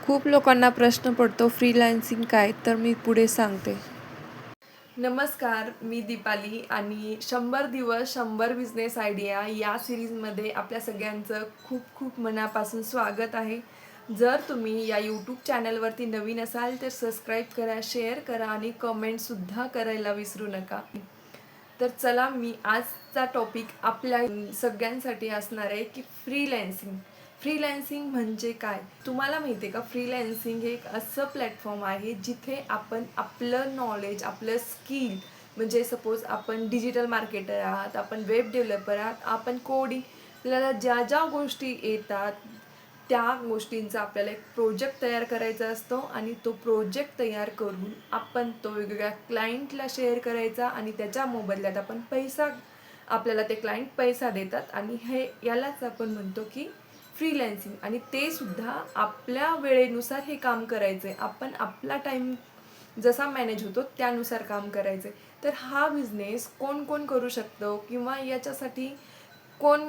खूप लोकांना प्रश्न पडतो फ्रीलान्सिंग काय, तर मी पुढे सांगते. नमस्कार, मी दीपाली आणि 100 दिवस 100 बिझनेस आयडिया या सिरीजमध्ये आपल्या सगळ्यांचं खूप खूप मनापासून स्वागत आहे. जर तुम्ही या यूट्यूब चॅनलवरती नवीन असाल तर सबस्क्राईब करा, शेअर करा आणि कमेंटसुद्धा करायला विसरू नका. तर चला, मी आजचा टॉपिक आपल्या सगळ्यांसाठी असणार आहे की फ्रीलॅन्सिंग म्हणजे काय. तुम्हाला माहिती आहे का, फ्रीलॅन्सिंग हे एक असं प्लॅटफॉर्म आहे जिथे आपण आपलं नॉलेज, आपलं स्किल, म्हणजे सपोज आपण डिजिटल मार्केटर आहात, आपण वेब डेव्हलपर आहात, आपण कोडिंग, आपल्याला ज्या ज्या गोष्टी येतात त्या गोष्टींचा आपल्याला एक प्रोजेक्ट तयार करायचा असतो आणि तो प्रोजेक्ट तयार करून आपण तो वेगवेगळ्या क्लायंटला शेअर करायचा आणि त्याच्या मोबदल्यात आपण आपल्याला ते क्लायंट पैसा देतात आणि यालाच आपण म्हणतो की फ्रीलॅन्सिंग. आणि ते सुद्धा आपल्या वेळेनुसार हे काम करायचं आहे, आपण आपला टाईम जसा मॅनेज होतो त्यानुसार काम करायचं आहे. तर हा बिझनेस कोण कोण करू शकतो किंवा याच्यासाठी कोण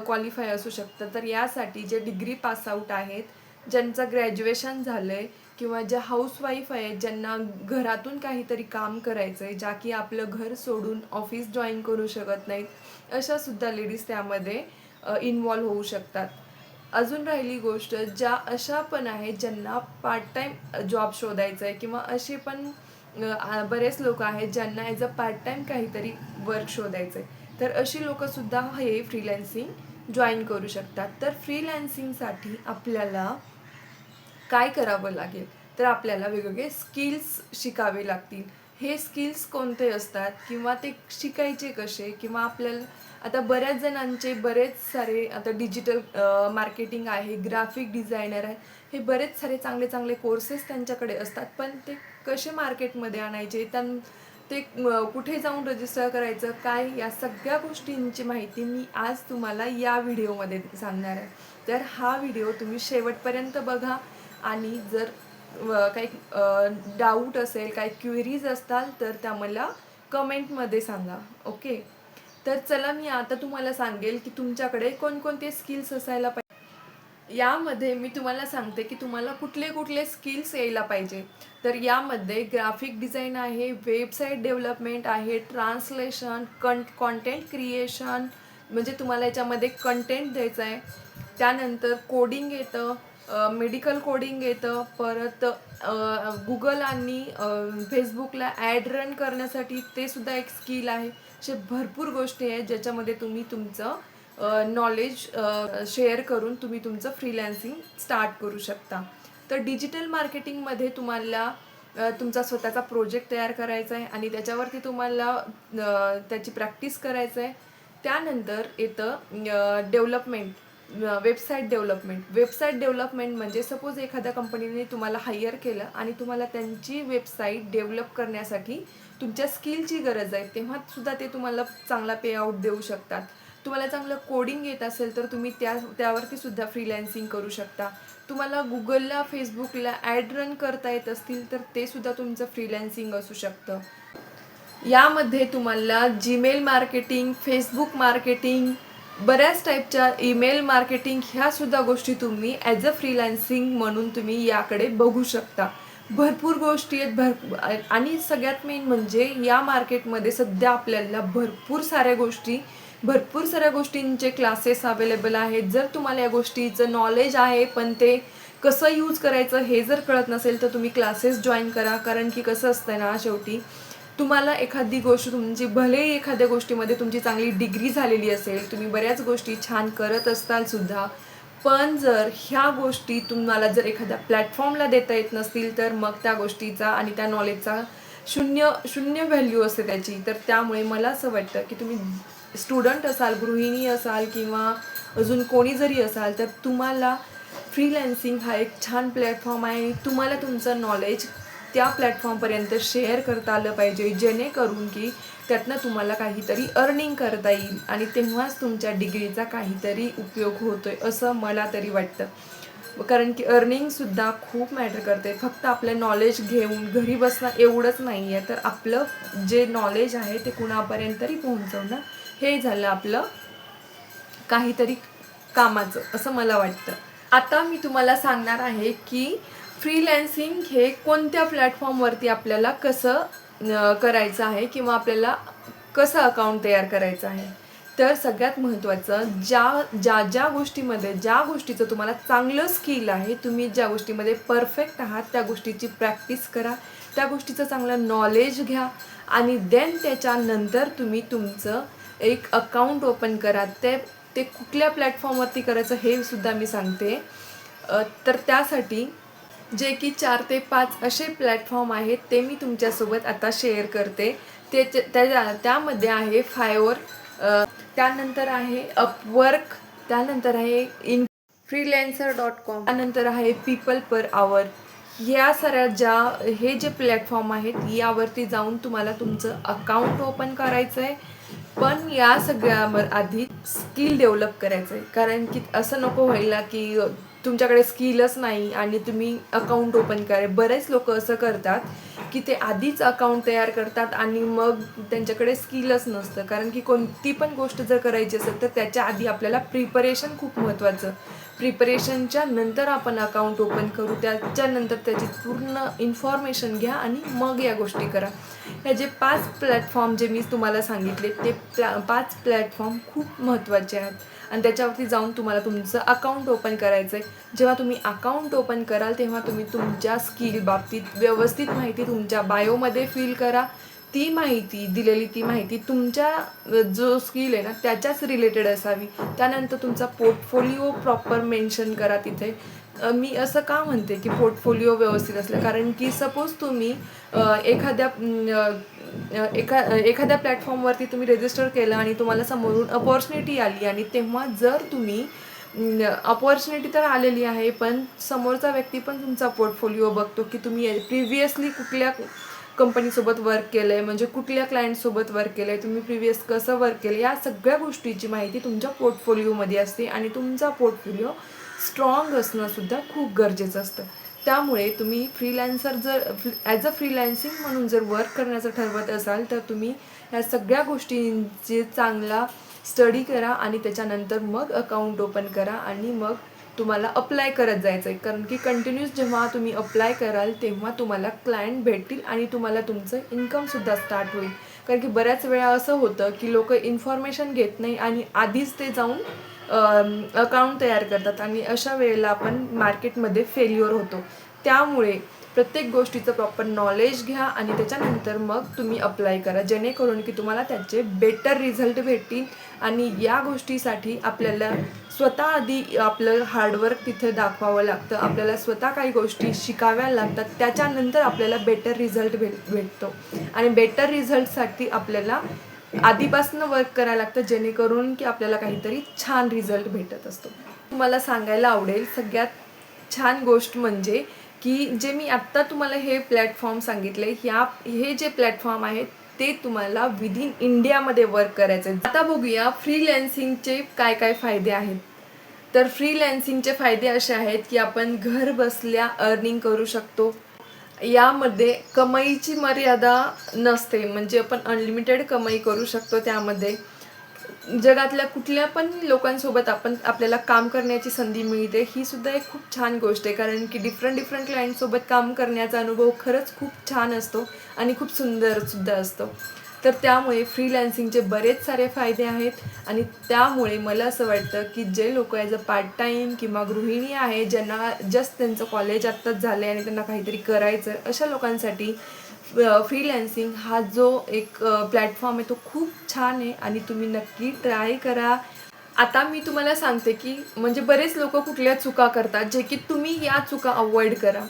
क्वालिफाय असू शकतं, तर यासाठी जे डिग्री पास आऊट आहेत, ज्यांचं ग्रॅज्युएशन झालं आहे, किंवा ज्या हाऊसवाईफ आहेत, ज्यांना घरातून काहीतरी काम करायचं आहे, ज्या की आपलं घर सोडून ऑफिस जॉईन करू शकत नाहीत, अशासुद्धा लेडीज त्यामध्ये इन्वॉल्व होऊ शकतात. अजून राहिली गोष्ट, ज्या अशा पण आहेत ज्यांना पार्ट टाईम जॉब शोधायचा आहे, किंवा असे पण बरेच लोक आहेत ज्यांना ॲज अ पार्ट टाईम काहीतरी वर्क शोधायचं आहे, तर अशी लोकंसुद्धा हे फ्रीलॅन्सिंग जॉईन करू शकतात. तर फ्रीलॅन्सिंगसाठी आपल्याला काय करावं लागेल, तर आपल्याला वेगवेगळे स्किल्स शिकावे लागतील. हे स्किल्स कोणते असतात किंवा ते शिकायचे कसे, किंवा आपल्याला आता बऱ्याच जणांचे बरेच सारे आता डिजिटल मार्केटिंग आहे, ग्राफिक डिझायनर आहे, हे बरेच सारे चांगले चांगले कोर्सेस त्यांच्याकडे असतात, पण ते कसे मार्केटमध्ये आणायचे, ते कुठे जाऊन रजिस्टर करायचं काय, या सगळ्या गोष्टींची माहिती मी आज तुम्हाला या व्हिडिओमध्ये सांगणार आहे. तर हा व्हिडिओ तुम्ही शेवटपर्यंत बघा आणि जर काही डाऊट असेल, काही क्वेरीज असताल तर त्या मला कमेंटमध्ये सांगा. ओके, तर चला, मी आता तुम्हाला सांगेल की तुमच्याकडे कोणकोणते स्किल्स असायला पाहिजे. यामध्ये मी तुम्हाला सांगते की तुम्हाला कुठले कुठले स्किल्स यायला पाहिजे. तर यामध्ये ग्राफिक डिझाईन आहे, वेबसाईट डेव्हलपमेंट आहे, ट्रान्सलेशन, कॉन्टेंट क्रिएशन, म्हणजे तुम्हाला याच्यामध्ये कंटेंट द्यायचं आहे. त्यानंतर कोडिंग येतं, मेडिकल कोडिंग येतं, परत गुगल आणि फेसबुकला ॲड रन करण्यासाठी ते सुद्धा एक स्किल आहे. असे भरपूर गोष्टी आहेत ज्याच्यामध्ये तुम्ही तुमचं नॉलेज शेअर करून तुम्ही तुमचं फ्रीलॅन्सिंग स्टार्ट करू शकता. तर डिजिटल मार्केटिंगमध्ये तुम्हाला तुमचा स्वतःचा प्रोजेक्ट तयार करायचा आहे आणि त्याच्यावरती तुम्हाला त्याची प्रॅक्टिस करायचं आहे. त्यानंतर येतं डेव्हलपमेंट, वेबसाईट डेव्हलपमेंट म्हणजे सपोज एखाद्या कंपनीने तुम्हाला हायर केलं आणि तुम्हाला त्यांची वेबसाईट डेव्हलप करण्यासाठी तुमच्या स्किलची गरज आहे, तेव्हा सुद्धा ते तुम्हाला चांगला पे आउट देऊ शकतात. तुम्हाला चांगलं कोडिंग येत असेल तर तुम्ही त्यावरती सुद्धा फ्रीलॅन्सिंग करू शकता. तुम्हाला गुगलला, फेसबुकला ॲड रन करता येत असतील तर ते सुद्धा तुमचं फ्रीलॅन्सिंग असू शकतं. यामध्ये तुम्हाला जीमेल मार्केटिंग, फेसबुक मार्केटिंग, बऱ्याच टाईपच्या ईमेल मार्केटिंग, ह्या सुद्धा गोष्टी तुम्ही ॲज अ फ्रीलॅन्सिंग म्हणून तुम्ही याकडे बघू शकता. भरपूर गोष्टी आहेत, आणि सगळ्यात मेन म्हणजे या मार्केटमध्ये सध्या आपल्याला भरपूर साऱ्या गोष्टींचे क्लासेस अवेलेबल आहेत. जर तुम्हाला या गोष्टीचं नॉलेज आहे पण ते कसं यूज करायचं हे जर कळत नसेल तर तुम्ही क्लासेस जॉईन करा. कारण की कसं असतं ना, शेवटी तुम्हाला एखादी गोष्ट तुमची, भलेही एखाद्या गोष्टीमध्ये तुमची चांगली डिग्री झालेली असेल, तुम्ही बऱ्याच गोष्टी छान करत असताल सुद्धा, पण जर ह्या गोष्टी तुम्हाला जर एखाद्या प्लॅटफॉर्मला देता येत नसतील तर मग त्या गोष्टीचा आणि त्या नॉलेजचा शून्य व्हॅल्यू असते त्याची. तर त्यामुळे मला असं वाटतं की तुम्ही स्टुडंट असाल, गृहिणी असाल, किंवा अजून कोणी जरी असाल, तर तुम्हाला फ्रीलॅन्सिंग हा एक छान प्लॅटफॉर्म आहे. तुम्हाला तुमचं नॉलेज त्या प्लॅटफॉर्मपर्यंत शेअर करता आलं पाहिजे, जेणेकरून की त्यातनं तुम्हाला काहीतरी अर्निंग करता येईल आणि तेव्हाच तुमच्या डिग्रीचा काहीतरी उपयोग होतोय असं मला तरी वाटतं. कारण की अर्निंगसुद्धा खूप मॅटर करते. फक्त आपलं नॉलेज घेऊन घरी बसणं एवढंच नाही आहे, तर आपलं जे नॉलेज आहे ते कुणापर्यंत तरी पोहोचवणं, हे झालं आपलं काहीतरी कामाचं, असं मला वाटतं. आता मी तुम्हाला सांगणार आहे की फ्रीलॅन्सिंग हे कोणत्या प्लॅटफॉर्मवरती आपल्याला कसं करायचं आहे किंवा आपल्याला कसं अकाउंट तयार करायचं आहे. तर सगळ्यात महत्त्वाचं ज्या गोष्टीमध्ये ज्या गोष्टीचं तुम्हाला चांगलं स्किल आहे, तुम्ही ज्या गोष्टीमध्ये परफेक्ट आहात त्या गोष्टीची प्रॅक्टिस करा, त्या गोष्टीचं चांगलं नॉलेज घ्या आणि देन त्याच्यानंतर तुम्ही तुमचं एक अकाउंट ओपन करा. ते कुठल्या प्लॅटफॉर्मवरती करायचं हे सुद्धा मी सांगते. तर त्यासाठी जे की 4 ते 5 असे प्लॅटफॉर्म आहेत ते मी तुमच्यासोबत आता शेअर करते. त्यामध्ये आहे फायवर, त्यानंतर आहे अपवर्क, त्यानंतर आहे freelancer.com, त्यानंतर आहे पीपल पर आवर. या साऱ्या हे जे प्लॅटफॉर्म आहेत यावरती जाऊन तुम्हाला तुमचं अकाउंट ओपन करायचं आहे. पण या सगळ्यावर आधी स्किल डेव्हलप करायचं आहे, कारण की असं नको व्हायला की तुमच्याकडे स्किलच नाही आणि तुम्ही अकाउंट ओपन करा. बरेच लोक असं करतात की ते आधीच अकाउंट तयार करतात आणि मग त्यांच्याकडे स्किलच नसतं. कारण की कोणती पण गोष्ट जर करायची असेल तर त्याच्या आधी आपल्याला प्रिपरेशन खूप महत्त्वाचं. प्रिपरेशनच्या नंतर आपण अकाउंट ओपन करू, त्याच्यानंतर त्याची पूर्ण इन्फॉर्मेशन घ्या आणि मग या गोष्टी करा. हे जे 5 प्लॅटफॉर्म जे मी तुम्हाला सांगितले ते 5 प्लॅटफॉर्म खूप महत्त्वाचे आहेत आणि त्याच्यावरती जाऊन तुम्हाला तुमचं अकाउंट ओपन करायचं आहे. जेव्हा तुम्ही अकाउंट ओपन कराल तेव्हा तुम्ही तुमच्या स्किल बाबतीत व्यवस्थित माहिती तुमच्या बायोमध्ये फिल करा. दिलेली ती माहिती तुमच्या जो स्किल आहे ना त्याच्याच रिलेटेड असावी. त्यानंतर तुमचा पोर्टफोलिओ प्रॉपर मेन्शन करा तिथे. मी असं का म्हणते की पोर्टफोलिओ व्यवस्थित असलं, कारण की सपोज तुम्ही एखाद्या प्लॅटफॉर्मवरती तुम्ही रजिस्टर केलं आणि तुम्हाला समोरून अपॉर्च्युनिटी आली आणि तेव्हा जर तुम्ही अपॉर्च्युनिटी तर आलेली आहे पण समोरचा व्यक्ती पण तुमचा पोर्टफोलिओ बघतो की तुम्ही प्रिव्हियसली कुठल्या कंपनीसोबत वर्क केलं आहे, म्हणजे कुठल्या क्लायंटसोबत वर्क केलं आहे, तुम्ही प्रिव्हियस कसं वर्क केलं, या सगळ्या गोष्टीची माहिती तुमच्या पोर्टफोलिओमध्ये असते आणि तुमचा पोर्टफोलिओ स्ट्रॉंग असणंसुद्धा खूप गरजेचं असतं. त्यामुळे तुम्ही ॲज अ फ्रीलॅन्सिंग म्हणून जर वर्क करण्याचं ठरवत असाल तर तुम्ही या सगळ्या गोष्टींची चांगला स्टडी करा आणि त्याच्यानंतर मग अकाउंट ओपन करा आणि मग तुम्हाला अप्लाय करत जायचं आहे. कारण की कंटिन्यूस जेव्हा तुम्ही अप्लाय कराल तेव्हा तुम्हाला क्लायंट भेटतील आणि तुम्हाला तुमचं इन्कमसुद्धा स्टार्ट होईल. कारण की बऱ्याच वेळा असं होतं की लोक इन्फॉर्मेशन घेत नाही आणि आधीच ते जाऊन अकाउंट तयार करतात आणि अशा वेळेला आपण मार्केटमध्ये फेल्युअर होतो. त्यामुळे प्रत्येक गोष्टीचं प्रॉपर नॉलेज घ्या आणि त्याच्यानंतर मग तुम्ही अप्लाय करा, जेणेकरून की तुम्हाला त्याचे बेटर रिझल्ट भेटतील. आणि या गोष्टीसाठी आपल्याला स्वतः आधी आपलं हार्डवर्क तिथे दाखवावं लागतं. आपल्याला स्वतः काही गोष्टी शिकाव्या लागतात, त्याच्यानंतर आपल्याला बेटर रिझल्ट भेटतो आणि बेटर रिझल्टसाठी आपल्याला आधीपासून वर्क करायला लागतं, जेणेकरून की आपल्याला काहीतरी छान रिझल्ट भेटत असतो. तुम्हाला सांगायला आवडेल सगळ्यात छान गोष्ट म्हणजे की जे मी आत्ता तुम्हाला हे प्लॅटफॉर्म सांगितले, हे जे प्लॅटफॉर्म आहेत ते तुम्हाला विदिन इंडियामध्ये वर्क करायचं आहे. आता बघूया फ्रीलॅन्सिंगचे काय काय फायदे आहेत. तर फ्रीलॅन्सिंगचे फायदे असे आहेत की आपण घर बसल्या अर्निंग करू शकतो. यामध्ये कमाईची मर्यादा नसते, म्हणजे आपण अनलिमिटेड कमाई करू शकतो. त्यामध्ये जगातल्या कुठल्या पण लोकांसोबत आपल्याला काम करण्याची संधी मिळते. ही सुद्धा एक खूप छान गोष्ट आहे, कारण की डिफरंट क्लायंटसोबत काम करण्याचा अनुभव खरंच खूप छान असतो आणि खूप सुंदरसुद्धा असतो. तर त्यामुळे फ्रीलॅन्सिंगचे बरेच सारे फायदे आहेत आणि त्यामुळे मला असं वाटतं की जे लोक ॲज अ पार्ट टाईम किंवा गृहिणी आहे, ज्यांना जस्ट त्यांचं कॉलेज आत्ताच झालं आहे आणि त्यांना काहीतरी करायचं आहे, अशा लोकांसाठी फ्रीलॅन्सिंग हा जो एक प्लॅटफॉर्म आहे तो खूप छान आहे आणि तुम्ही नक्की ट्राय करा. आता मी तुम्हाला सांगते की म्हणजे बरेच लोक कुठल्या चुका करतात, जे की तुम्ही या चुका अवॉइड करा.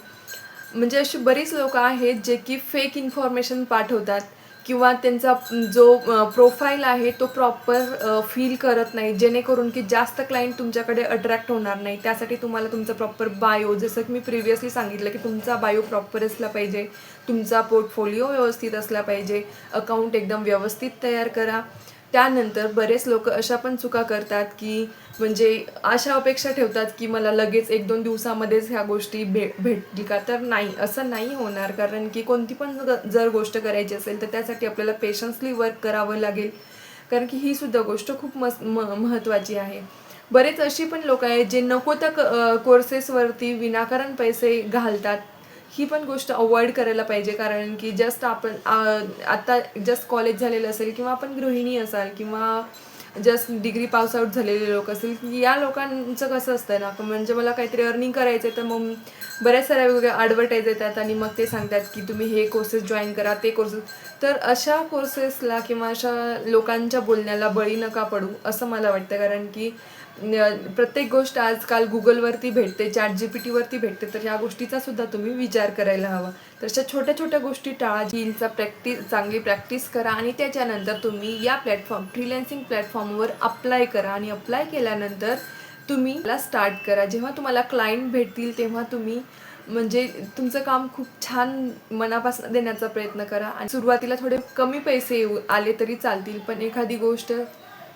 म्हणजे अशी बरीच लोक आहेत जे की फेक इन्फॉर्मेशन पाठवतात किंवा त्यांचा जो प्रोफाईल आहे तो प्रॉपर फील करत नाही, जेणेकरून की जास्त क्लायंट तुमच्याकडे अट्रॅक्ट होणार नाही. त्यासाठी तुम्हाला तुमचं प्रॉपर बायो, जसं की मी प्रिव्हियसली सांगितलं की तुमचा बायो प्रॉपर असला पाहिजे, तुमचा पोर्टफोलिओ व्यवस्थित असला पाहिजे, अकाउंट एकदम व्यवस्थित तयार करा. त्यानंतर बरेच लोक अशा पण चुका करतात की म्हणजे अशा अपेक्षा ठेवतात की मला लगेच 1-2 दिवसामध्येच ह्या गोष्टी भेटतील का. तर नाही, असं नाही होणार. कारण की कोणती पण जर गोष्ट करायची असेल तर त्यासाठी आपल्याला पेशन्सली वर्क करावं लागेल, कारण की ही सुद्धा गोष्ट खूप महत्त्वाची आहे. बरेच अशी पण लोक आहेत जे नको त्या कोर्सेसवरती विनाकारण पैसे घालतात. ही पण गोष्ट अवॉइड करायला पाहिजे, कारण की जस्ट आपण आता जस्ट कॉलेज झालेलं असेल किंवा आपण गृहिणी असाल किंवा जस्ट डिग्री पास आउट झालेले लोक असतील, या लोकांचं कसं असतं ना, म्हणजे मला काहीतरी अर्निंग करायचं आहे तर मग बऱ्याच साऱ्या वेगवेगळ्या ॲडव्हर्टाईज येतात आणि मग ते सांगतात की तुम्ही हे कोर्सेस जॉईन करा, ते कोर्सेस. तर अशा कोर्सेसला किंवा अशा लोकांच्या बोलण्याला बळी नका पडू असं मला वाटतं, कारण की प्रत्येक गोष्ट आजकाल गुगलवरती भेटते, ChatGPTवरती भेटते. तर ह्या गोष्टीचा सुद्धा तुम्ही विचार करायला हवा. तर अशा छोट्या छोट्या गोष्टी टाळा. चांगली प्रॅक्टिस करा आणि त्याच्यानंतर तुम्ही या फ्रीलान्सिंग प्लॅटफॉर्मवर अप्लाय करा आणि अप्लाय केल्यानंतर तुम्ही त्याला स्टार्ट करा. जेव्हा तुम्हाला क्लायंट भेटतील तेव्हा तुम्ही म्हणजे तुमचं काम खूप छान मनापासून देण्याचा प्रयत्न करा. आणि सुरुवातीला थोडे कमी पैसे आले तरी चालतील, पण एखादी गोष्ट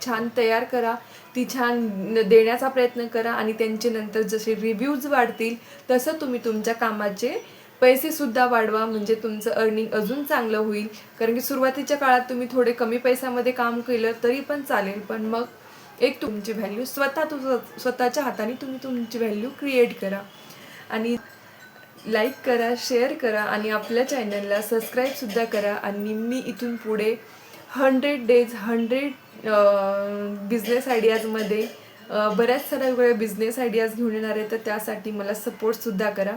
छान तयार करा, ती छान देण्याचा प्रयत्न करा आणि त्यांचे नंतर जसे रिव्ह्यूज वाढतील तसं तुम्ही तुमच्या कामाचे पैसेसुद्धा वाढवा, म्हणजे तुमचं अर्निंग अजून चांगलं होईल. कारण की सुरुवातीच्या काळात तुम्ही थोडे कमी पैशामध्ये काम केलं तरी पण चालेल, पण मग एक तुमची व्हॅल्यू स्वतःच्या हाताने तुम्ही तुमची व्हॅल्यू क्रिएट करा. आणि लाईक करा, शेअर करा आणि आपल्या चॅनलला सबस्क्राईबसुद्धा करा. आणि मी इथून पुढे 100 डेज 100 बिझनेस आयडियाजमध्ये बऱ्याच साऱ्या वेगवेगळ्या बिझनेस आयडियाज घेऊन येणार आहे, तर त्यासाठी मला सपोर्टसुद्धा करा.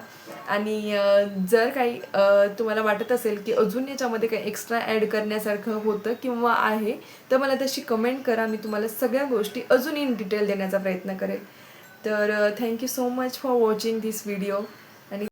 आणि जर काही तुम्हाला वाटत असेल की अजून याच्यामध्ये काही एक्स्ट्रा ॲड करण्यासारखं होतं किंवा आहे, तर मला तशी कमेंट करा. मी तुम्हाला सगळ्या गोष्टी अजून इन डिटेल देण्याचा प्रयत्न करेल. तर thank you so much for watching this video.